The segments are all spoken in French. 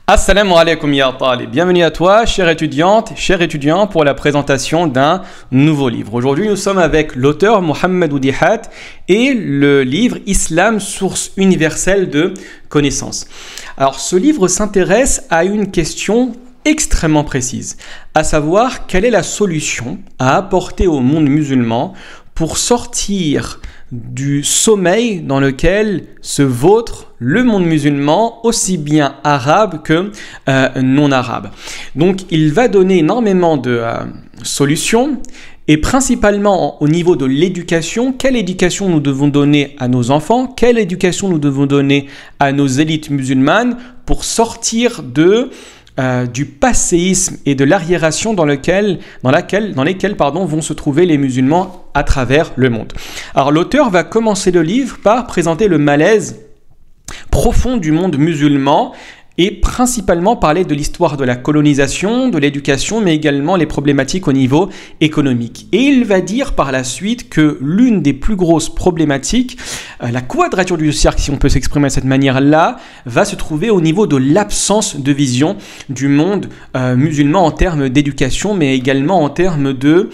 Assalamu alaikum ya talib. Bienvenue à toi, chère étudiante, cher étudiant, pour la présentation d'un nouveau livre. Aujourd'hui, nous sommes avec l'auteur Mohammed Oudihat et le livre Islam, source universelle de connaissances. Alors, ce livre s'intéresse à une question extrêmement précise, à savoir quelle est la solution à apporter au monde musulman pour sortir du sommeil dans lequel se vautre le monde musulman, aussi bien arabe que non arabe. Donc il va donner énormément de solutions, et principalement au niveau de l'éducation. Quelle éducation nous devons donner à nos enfants? Quelle éducation nous devons donner à nos élites musulmanes pour sortir du passéisme et de l'arriération dans lesquels vont se trouver les musulmans à travers le monde. Alors l'auteur va commencer le livre par présenter le malaise profond du monde musulman et principalement parler de l'histoire de la colonisation, de l'éducation, mais également les problématiques au niveau économique. Et il va dire par la suite que l'une des plus grosses problématiques, la quadrature du cercle, si on peut s'exprimer de cette manière-là, va se trouver au niveau de l'absence de vision du monde musulman en termes d'éducation, mais également en termes de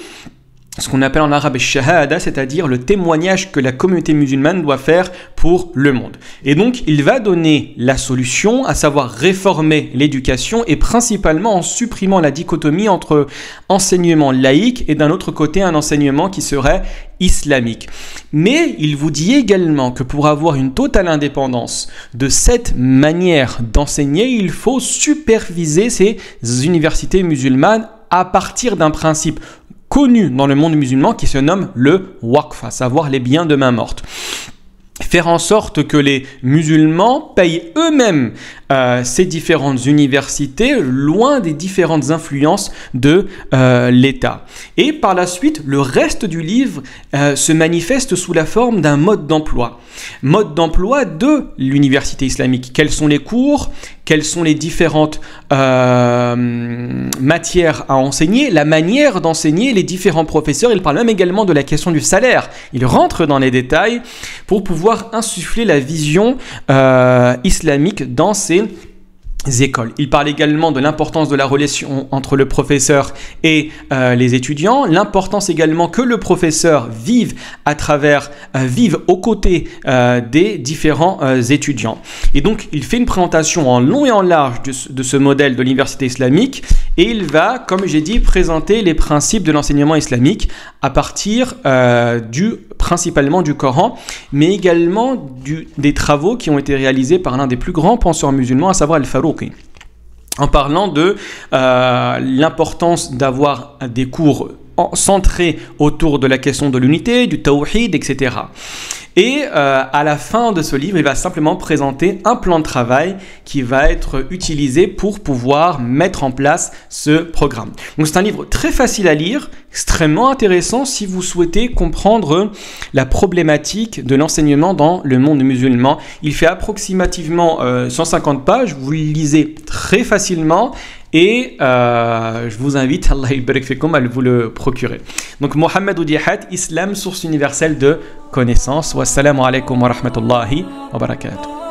ce qu'on appelle en arabe shahada, c'est-à-dire le témoignage que la communauté musulmane doit faire pour le monde. Et donc, il va donner la solution, à savoir réformer l'éducation et principalement en supprimant la dichotomie entre enseignement laïque et d'un autre côté un enseignement qui serait islamique. Mais il vous dit également que pour avoir une totale indépendance de cette manière d'enseigner, il faut superviser ces universités musulmanes à partir d'un principe connu dans le monde musulman qui se nomme le waqf, à savoir les biens de main morte. Faire en sorte que les musulmans payent eux-mêmes ces différentes universités loin des différentes influences de l'État. Et par la suite, le reste du livre se manifeste sous la forme d'un mode d'emploi. Mode d'emploi de l'université islamique. Quels sont les cours? Quelles sont les différentes matières à enseigner? La manière d'enseigner, les différents professeurs. Il parle même également de la question du salaire. Il rentre dans les détails pour pouvoir insuffler la vision islamique dans ces écoles. Il parle également de l'importance de la relation entre le professeur et les étudiants, l'importance également que le professeur vive aux côtés des différents étudiants. Et donc, il fait une présentation en long et en large de ce modèle de l'université islamique et il va, comme j'ai dit, présenter les principes de l'enseignement islamique à partir principalement du Coran, mais également des travaux qui ont été réalisés par l'un des plus grands penseurs musulmans, à savoir Al-Farouqi, en parlant de l'importance d'avoir des cours centrés autour de la question de l'unité, du tawhid, etc. Et à la fin de ce livre, il va simplement présenter un plan de travail qui va être utilisé pour pouvoir mettre en place ce programme. Donc c'est un livre très facile à lire, extrêmement intéressant si vous souhaitez comprendre la problématique de l'enseignement dans le monde musulman. Il fait approximativement 150 pages, vous le lisez très facilement. Et je vous invite, Allah barik fikum, à vous le procurer. Donc Mohammed Oudihat, Islam, source universelle de connaissances. Wassalamu alaikum wa rahmatullahi wa barakatuh.